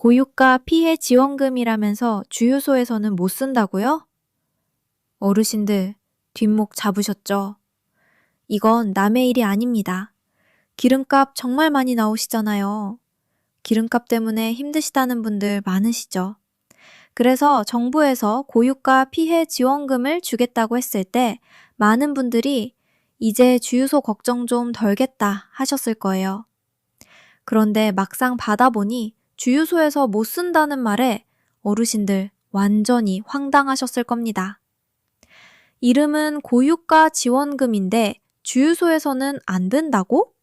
고유가 피해 지원금이라면서 주유소에서는 못 쓴다고요? 어르신들, 뒷목 잡으셨죠? 이건 남의 일이 아닙니다. 기름값 정말 많이 나오시잖아요. 기름값 때문에 힘드시다는 분들 많으시죠? 그래서 정부에서 고유가 피해 지원금을 주겠다고 했을 때 많은 분들이 이제 주유소 걱정 좀 덜겠다 하셨을 거예요. 그런데 막상 받아보니 주유소에서 못 쓴다는 말에 어르신들 완전히 황당하셨을 겁니다. 이름은 고유가 지원금인데 주유소에서는 안 된다고?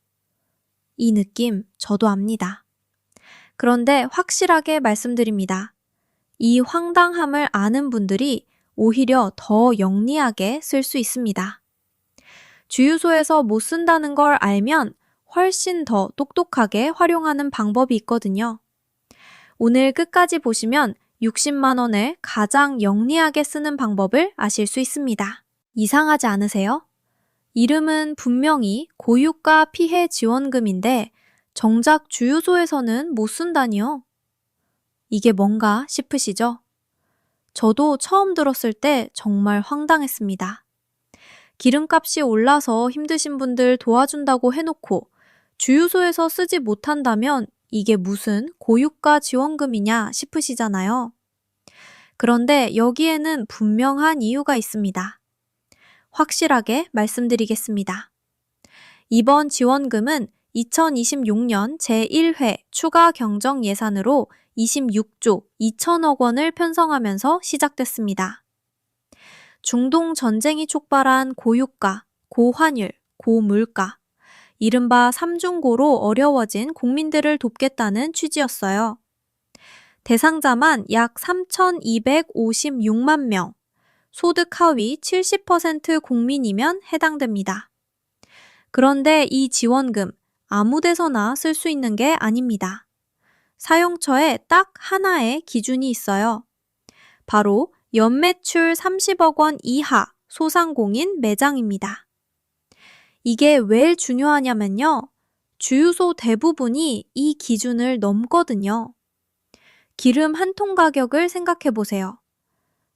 이 느낌 저도 압니다. 그런데 확실하게 말씀드립니다. 이 황당함을 아는 분들이 오히려 더 영리하게 쓸 수 있습니다. 주유소에서 못 쓴다는 걸 알면 훨씬 더 똑똑하게 활용하는 방법이 있거든요. 오늘 끝까지 보시면 60만 원을 가장 영리하게 쓰는 방법을 아실 수 있습니다. 이상하지 않으세요? 이름은 분명히 고유가 피해 지원금인데 정작 주유소에서는 못 쓴다니요? 이게 뭔가 싶으시죠? 저도 처음 들었을 때 정말 황당했습니다. 기름값이 올라서 힘드신 분들 도와준다고 해놓고 주유소에서 쓰지 못한다면 이게 무슨 고유가 지원금이냐 싶으시잖아요. 그런데 여기에는 분명한 이유가 있습니다. 확실하게 말씀드리겠습니다. 이번 지원금은 2026년 제1회 추가 경정 예산으로 26조 2천억 원을 편성하면서 시작됐습니다. 중동 전쟁이 촉발한 고유가, 고환율, 고물가, 이른바 삼중고로 어려워진 국민들을 돕겠다는 취지였어요. 대상자만 약 3,256만 명, 소득 하위 70% 국민이면 해당됩니다. 그런데 이 지원금 아무 데서나 쓸 수 있는 게 아닙니다. 사용처에 딱 하나의 기준이 있어요. 바로 연매출 30억 원 이하 소상공인 매장입니다. 이게 왜 중요하냐면요. 주유소 대부분이 이 기준을 넘거든요. 기름 한 통 가격을 생각해 보세요.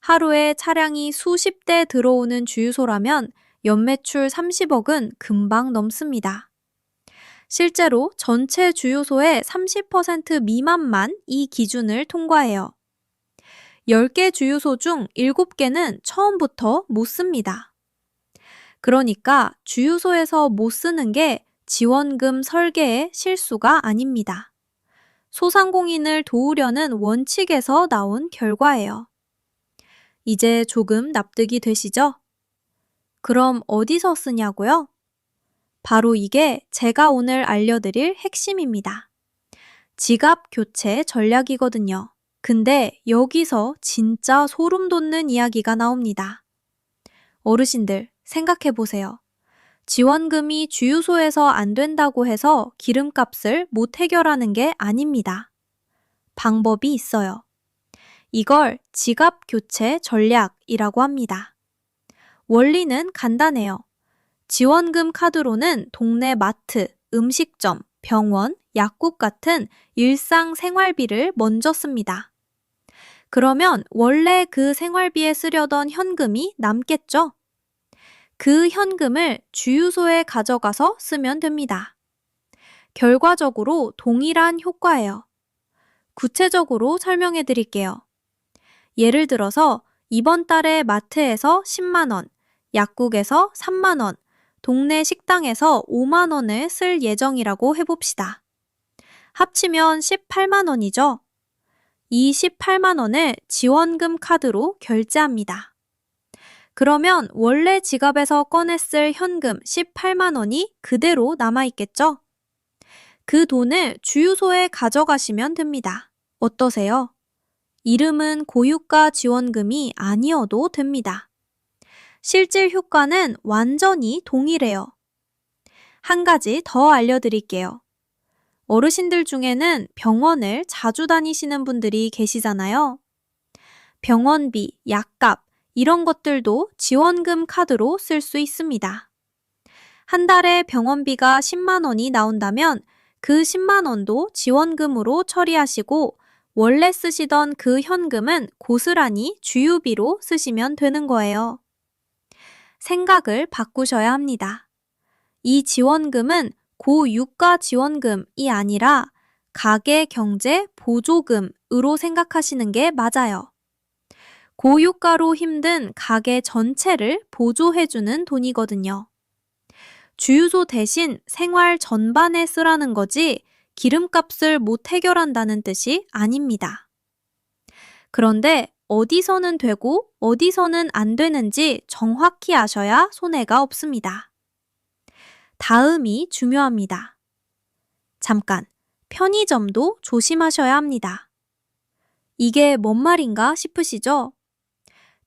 하루에 차량이 수십 대 들어오는 주유소라면 연매출 30억은 금방 넘습니다. 실제로 전체 주유소의 30% 미만만 이 기준을 통과해요. 10개 주유소 중 7개는 처음부터 못 씁니다. 그러니까 주유소에서 못 쓰는 게 지원금 설계의 실수가 아닙니다. 소상공인을 도우려는 원칙에서 나온 결과예요. 이제 조금 납득이 되시죠? 그럼 어디서 쓰냐고요? 바로 이게 제가 오늘 알려드릴 핵심입니다. 지갑 교체 전략이거든요. 근데 여기서 진짜 소름 돋는 이야기가 나옵니다. 어르신들 생각해 보세요. 지원금이 주유소에서 안 된다고 해서 기름값을 못 해결하는 게 아닙니다. 방법이 있어요. 이걸 지갑 교체 전략이라고 합니다. 원리는 간단해요. 지원금 카드로는 동네 마트, 음식점, 병원, 약국 같은 일상 생활비를 먼저 씁니다. 그러면 원래 그 생활비에 쓰려던 현금이 남겠죠? 그 현금을 주유소에 가져가서 쓰면 됩니다. 결과적으로 동일한 효과예요. 구체적으로 설명해 드릴게요. 예를 들어서 이번 달에 마트에서 10만 원, 약국에서 3만 원, 동네 식당에서 5만 원을 쓸 예정이라고 해봅시다. 합치면 18만 원이죠? 이 18만 원을 지원금 카드로 결제합니다. 그러면 원래 지갑에서 꺼냈을 현금 18만 원이 그대로 남아있겠죠? 그 돈을 주유소에 가져가시면 됩니다. 어떠세요? 이름은 고유가 지원금이 아니어도 됩니다. 실질 효과는 완전히 동일해요. 한 가지 더 알려드릴게요. 어르신들 중에는 병원을 자주 다니시는 분들이 계시잖아요. 병원비, 약값, 이런 것들도 지원금 카드로 쓸 수 있습니다. 한 달에 병원비가 10만 원이 나온다면 그 10만 원도 지원금으로 처리하시고 원래 쓰시던 그 현금은 고스란히 주유비로 쓰시면 되는 거예요. 생각을 바꾸셔야 합니다. 이 지원금은 고유가 지원금이 아니라 가계 경제 보조금으로 생각하시는 게 맞아요. 고유가로 힘든 가계 전체를 보조해주는 돈이거든요. 주유소 대신 생활 전반에 쓰라는 거지 기름값을 못 해결한다는 뜻이 아닙니다. 그런데 어디서는 되고 어디서는 안 되는지 정확히 아셔야 손해가 없습니다. 다음이 중요합니다. 잠깐, 편의점도 조심하셔야 합니다. 이게 뭔 말인가 싶으시죠?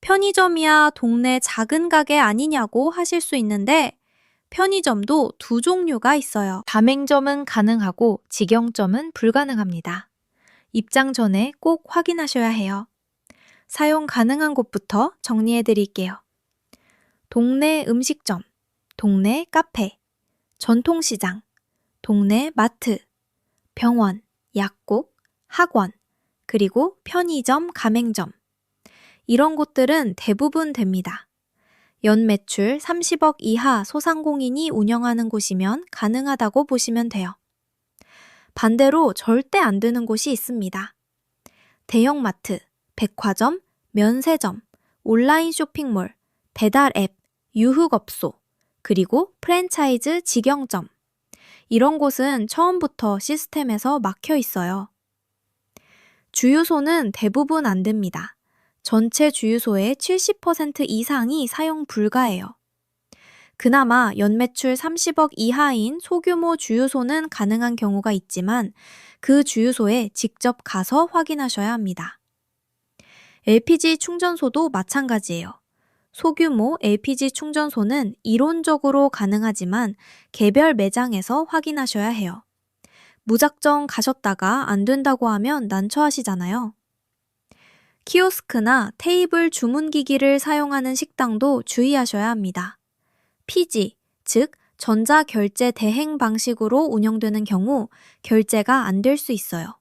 편의점이야 동네 작은 가게 아니냐고 하실 수 있는데 편의점도 두 종류가 있어요. 가맹점은 가능하고 직영점은 불가능합니다. 입장 전에 꼭 확인하셔야 해요. 사용 가능한 곳부터 정리해 드릴게요. 동네 음식점, 동네 카페, 전통시장, 동네 마트, 병원, 약국, 학원, 그리고 편의점, 가맹점. 이런 곳들은 대부분 됩니다. 연매출 30억 이하 소상공인이 운영하는 곳이면 가능하다고 보시면 돼요. 반대로 절대 안 되는 곳이 있습니다. 대형마트, 백화점, 면세점, 온라인 쇼핑몰, 배달 앱, 유흥업소, 그리고 프랜차이즈 직영점. 이런 곳은 처음부터 시스템에서 막혀 있어요. 주유소는 대부분 안 됩니다. 전체 주유소의 70% 이상이 사용 불가예요. 그나마 연매출 30억 이하인 소규모 주유소는 가능한 경우가 있지만 그 주유소에 직접 가서 확인하셔야 합니다. LPG 충전소도 마찬가지예요. 소규모 LPG 충전소는 이론적으로 가능하지만 개별 매장에서 확인하셔야 해요. 무작정 가셨다가 안 된다고 하면 난처하시잖아요. 키오스크나 테이블 주문기기를 사용하는 식당도 주의하셔야 합니다. 피지, 즉 전자결제 대행 방식으로 운영되는 경우 결제가 안 될 수 있어요.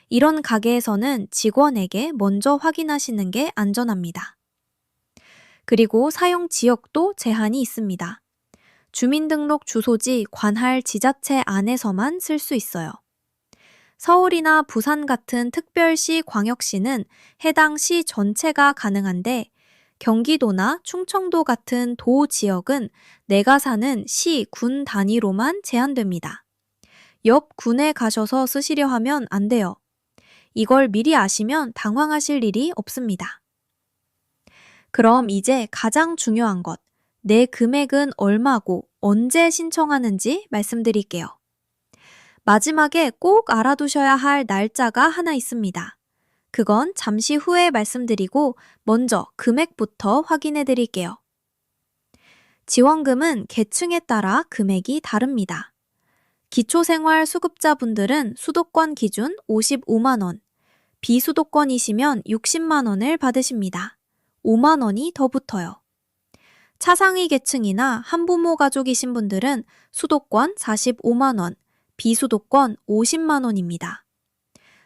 이런 가게에서는 직원에게 먼저 확인하시는 게 안전합니다. 그리고 사용 지역도 제한이 있습니다. 주민등록 주소지 관할 지자체 안에서만 쓸 수 있어요. 서울이나 부산 같은 특별시, 광역시는 해당 시 전체가 가능한데 경기도나 충청도 같은 도 지역은 내가 사는 시, 군 단위로만 제한됩니다. 옆 군에 가셔서 쓰시려 하면 안 돼요. 이걸 미리 아시면 당황하실 일이 없습니다. 그럼 이제 가장 중요한 것, 내 금액은 얼마고 언제 신청하는지 말씀드릴게요. 마지막에 꼭 알아두셔야 할 날짜가 하나 있습니다. 그건 잠시 후에 말씀드리고 먼저 금액부터 확인해 드릴게요. 지원금은 계층에 따라 금액이 다릅니다. 기초생활수급자분들은 수도권 기준 55만 원, 비수도권이시면 60만 원을 받으십니다. 5만 원이 더 붙어요. 차상위 계층이나 한부모 가족이신 분들은 수도권 45만 원, 비수도권 50만 원입니다.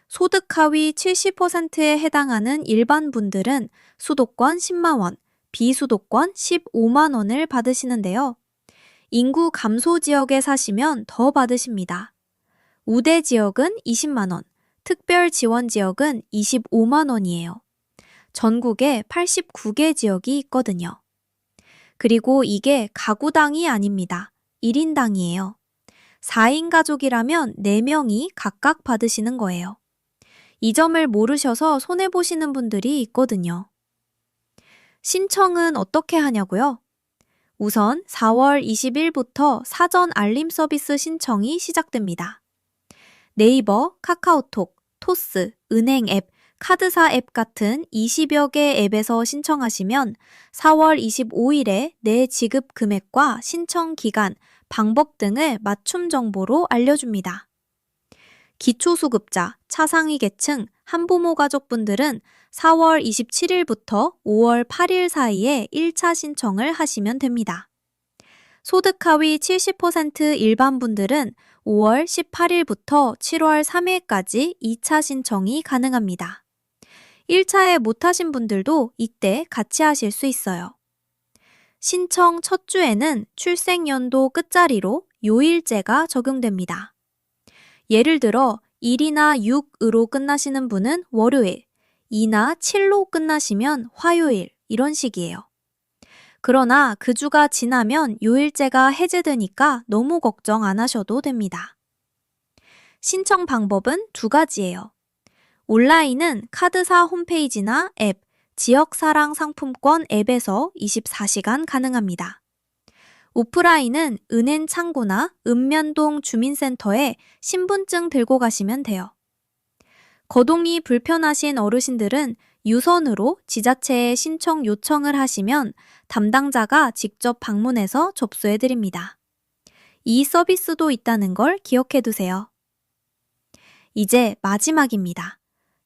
소득 하위 70%에 해당하는 일반 분들은 수도권 10만 원, 비수도권 15만 원을 받으시는데요. 인구 감소 지역에 사시면 더 받으십니다. 우대 지역은 20만 원, 특별 지원 지역은 25만 원이에요. 전국에 89개 지역이 있거든요. 그리고 이게 가구당이 아닙니다. 1인당이에요. 4인 가족이라면 4명이 각각 받으시는 거예요. 이 점을 모르셔서 손해보시는 분들이 있거든요. 신청은 어떻게 하냐고요? 우선 4월 20일부터 사전 알림 서비스 신청이 시작됩니다. 네이버, 카카오톡, 토스, 은행 앱, 카드사 앱 같은 20여 개 앱에서 신청하시면 4월 25일에 내 지급 금액과 신청 기간, 방법 등을 맞춤 정보로 알려줍니다. 기초수급자, 차상위 계층, 한부모 가족분들은 4월 27일부터 5월 8일 사이에 1차 신청을 하시면 됩니다. 소득 하위 70% 일반 분들은 5월 18일부터 7월 3일까지 2차 신청이 가능합니다. 1차에 못하신 분들도 이때 같이 하실 수 있어요. 신청 첫 주에는 출생연도 끝자리로 요일제가 적용됩니다. 예를 들어 1이나 6으로 끝나시는 분은 월요일, 2나 7로 끝나시면 화요일 이런 식이에요. 그러나 그 주가 지나면 요일제가 해제되니까 너무 걱정 안 하셔도 됩니다. 신청 방법은 두 가지예요. 온라인은 카드사 홈페이지나 앱, 지역사랑 상품권 앱에서 24시간 가능합니다. 오프라인은 은행 창구나 읍면동 주민센터에 신분증 들고 가시면 돼요. 거동이 불편하신 어르신들은 유선으로 지자체에 신청 요청을 하시면 담당자가 직접 방문해서 접수해 드립니다. 이 서비스도 있다는 걸 기억해 두세요. 이제 마지막입니다.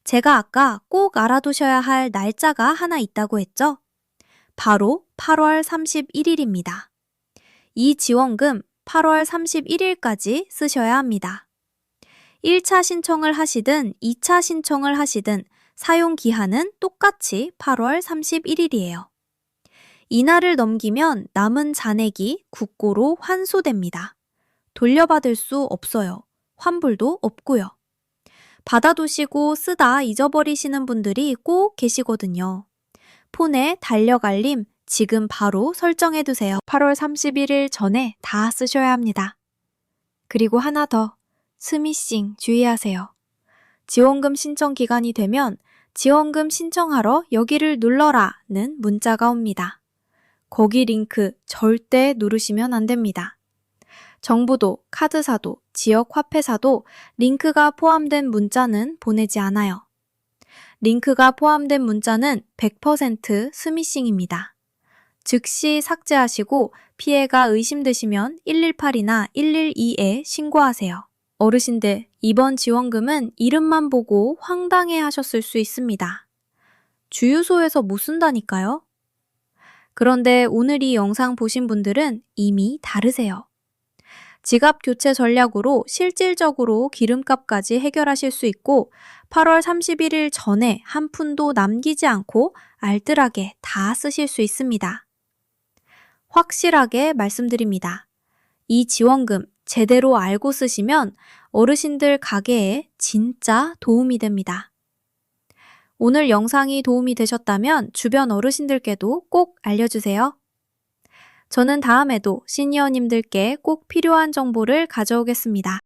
제가 아까 꼭 알아두셔야 할 날짜가 하나 있다고 했죠? 바로 8월 31일입니다. 이 지원금 8월 31일까지 쓰셔야 합니다. 1차 신청을 하시든 2차 신청을 하시든 사용 기한은 똑같이 8월 31일이에요. 이날을 넘기면 남은 잔액이 국고로 환수됩니다. 돌려받을 수 없어요. 환불도 없고요. 받아두시고 쓰다 잊어버리시는 분들이 꼭 계시거든요. 폰에 달력 알림 지금 바로 설정해두세요. 8월 31일 전에 다 쓰셔야 합니다. 그리고 하나 더, 스미싱 주의하세요. 지원금 신청 기간이 되면 지원금 신청하러 여기를 눌러라는 문자가 옵니다. 거기 링크 절대 누르시면 안 됩니다. 정부도, 카드사도, 지역화폐사도 링크가 포함된 문자는 보내지 않아요. 링크가 포함된 문자는 100% 스미싱입니다. 즉시 삭제하시고 피해가 의심되시면 118이나 112에 신고하세요. 어르신들, 이번 지원금은 이름만 보고 황당해 하셨을 수 있습니다. 주유소에서 못 쓴다니까요? 그런데 오늘 이 영상 보신 분들은 이미 다르세요. 지갑 교체 전략으로 실질적으로 기름값까지 해결하실 수 있고 8월 31일 전에 한 푼도 남기지 않고 알뜰하게 다 쓰실 수 있습니다. 확실하게 말씀드립니다. 이 지원금 제대로 알고 쓰시면 어르신들 가게에 진짜 도움이 됩니다. 오늘 영상이 도움이 되셨다면 주변 어르신들께도 꼭 알려주세요. 저는 다음에도 시니어님들께 꼭 필요한 정보를 가져오겠습니다.